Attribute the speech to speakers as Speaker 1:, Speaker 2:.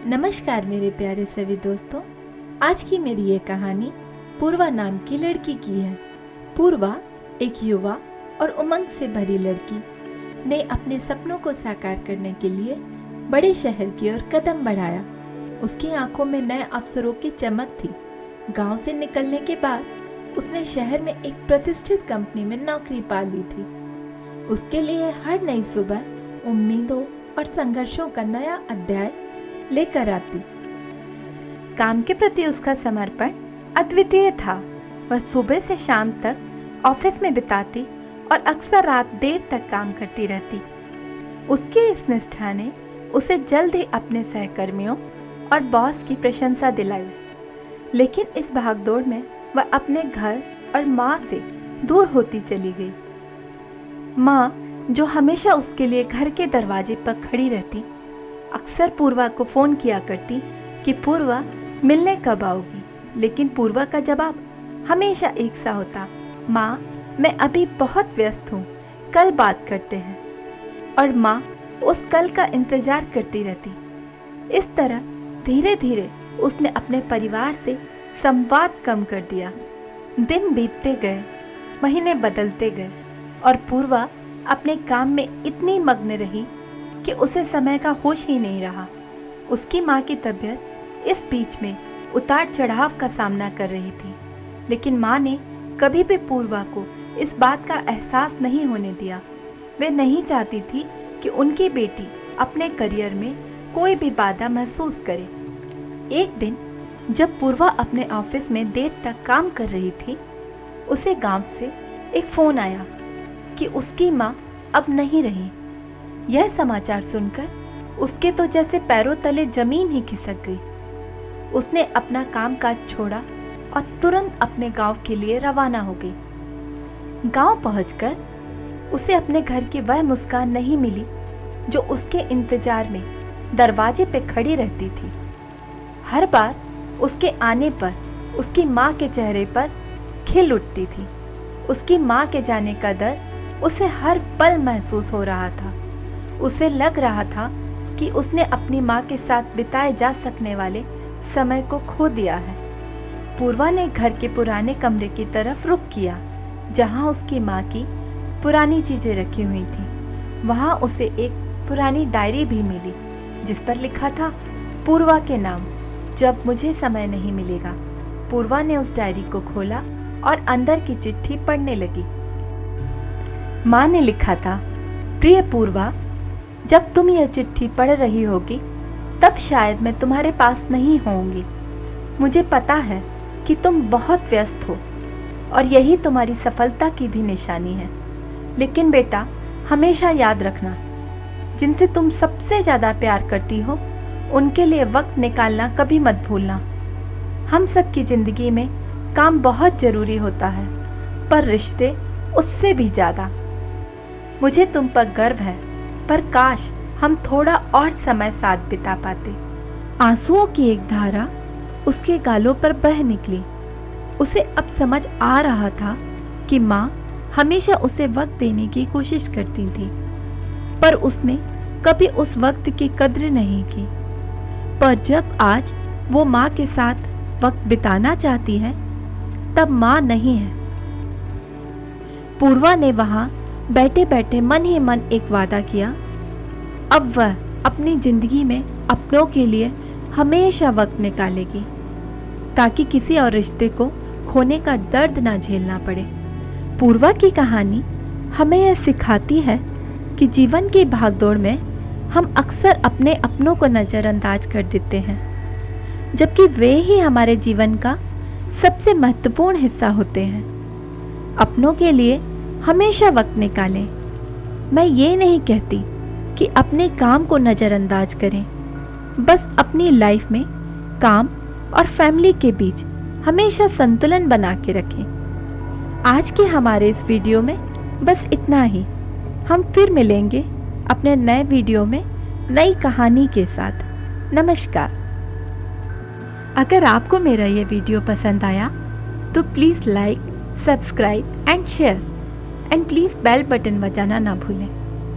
Speaker 1: नमस्कार मेरे प्यारे सभी दोस्तों। आज की मेरी ये कहानी पूर्वा नाम की लड़की की है। पूर्वा एक युवा और उमंग से भरी लड़की ने अपने सपनों को साकार करने के लिए बड़े शहर की ओर कदम बढ़ाया। उसकी आंखों में नए अवसरों की चमक थी। गांव से निकलने के बाद उसने शहर में एक प्रतिष्ठित कंपनी में नौकरी पा ली थी। उसके लिए हर नई सुबह उम्मीदों और संघर्षों का नया अध्याय लेकर आती। काम के प्रति उसका समर्पण अद्वितीय था। वह सुबह से शाम तक ऑफिस में बिताती और अक्सर रात देर तक काम करती रहती। उसकी इस निष्ठा ने उसे जल्द ही अपने सहकर्मियों और बॉस की प्रशंसा दिलाई। लेकिन इस भागदौड़ में वह अपने घर और माँ से दूर होती चली गई। माँ, जो हमेशा उसके लिए घर के दरवाजे पर खड़ी रहती, अक्सर पूर्वा को फ़ोन किया करती कि पूर्वा मिलने कब आओगी। लेकिन पूर्वा का जवाब हमेशा एक सा होता, माँ मैं अभी बहुत व्यस्त हूँ, कल बात करते हैं। और माँ उस कल का इंतज़ार करती रहती। इस तरह धीरे धीरे उसने अपने परिवार से संवाद कम कर दिया। दिन बीतते गए, महीने बदलते गए और पूर्वा अपने काम में इतनी मग्न रही कि उसे समय का होश ही नहीं रहा। उसकी माँ की तबीयत इस बीच में उतार चढ़ाव का सामना कर रही थी। लेकिन माँ ने कभी भी पूर्वा को इस बात का एहसास नहीं होने दिया। वे नहीं चाहती थी कि उनकी बेटी अपने करियर में कोई भी बाधा महसूस करे। एक दिन जब पूर्वा अपने ऑफिस में देर तक काम कर रही थी, उसे गांव से एक फ़ोन आया कि उसकी माँ अब नहीं रही। यह समाचार सुनकर उसके तो जैसे पैरों तले जमीन ही खिसक गई। उसने अपना कामकाज छोड़ा और तुरंत अपने गांव के लिए रवाना हो गई। गांव पहुंचकर उसे अपने घर की वह मुस्कान नहीं मिली जो उसके इंतजार में दरवाजे पे खड़ी रहती थी। हर बार उसके आने पर उसकी माँ के चेहरे पर खिल उठती थी। उसकी माँ के जाने का दर्द उसे हर पल महसूस हो रहा था। उसे लग रहा था कि उसने अपनी माँ के साथ बिताए जा सकने वाले समय को खो दिया है। पूर्वा ने घर के पुराने कमरे की तरफ रुख किया, जहाँ उसकी माँ की पुरानी चीज़ें रखी हुई थीं। वहाँ उसे एक पुरानी डायरी भी मिली जिस पर लिखा था, पूर्वा के नाम, जब मुझे समय नहीं मिलेगा। पूर्वा ने उस डायरी को खोला और अंदर की चिट्ठी पढ़ने लगी। माँ ने लिखा था, प्रिय पूर्वा, जब तुम यह चिट्ठी पढ़ रही होगी तब शायद मैं तुम्हारे पास नहीं होंगी। मुझे पता है कि तुम बहुत व्यस्त हो और यही तुम्हारी सफलता की भी निशानी है। लेकिन बेटा, हमेशा याद रखना, जिनसे तुम सबसे ज़्यादा प्यार करती हो उनके लिए वक्त निकालना कभी मत भूलना। हम सब की ज़िंदगी में काम बहुत ज़रूरी होता है, पर रिश्ते उससे भी ज़्यादा। मुझे तुम पर गर्व है, पर काश हम थोड़ा और समय साथ बिता पाते। आंसुओं की एक धारा उसके गालों पर बह निकली। उसे अब समझ आ रहा था कि माँ हमेशा उसे वक्त देने की कोशिश करती थी, पर उसने कभी उस वक्त की कद्र नहीं की। पर जब आज वो माँ के साथ वक्त बिताना चाहती है, तब माँ नहीं है। पूर्वा ने वहाँ बैठे बैठे मन ही मन एक वादा किया, अब वह अपनी जिंदगी में अपनों के लिए हमेशा वक्त निकालेगी, ताकि किसी और रिश्ते को खोने का दर्द ना झेलना पड़े। पूर्वा की कहानी हमें यह सिखाती है कि जीवन की भागदौड़ में हम अक्सर अपने अपनों को नज़रअंदाज कर देते हैं, जबकि वे ही हमारे जीवन का सबसे महत्वपूर्ण हिस्सा होते हैं। अपनों के लिए हमेशा वक्त निकालें। मैं ये नहीं कहती कि अपने काम को नज़रअंदाज करें, बस अपनी लाइफ में काम और फैमिली के बीच हमेशा संतुलन बना के रखें। आज के हमारे इस वीडियो में बस इतना ही। हम फिर मिलेंगे अपने नए वीडियो में नई कहानी के साथ। नमस्कार। अगर आपको मेरा ये वीडियो पसंद आया तो please like, subscribe and share, and please bell button बजाना ना भूलें।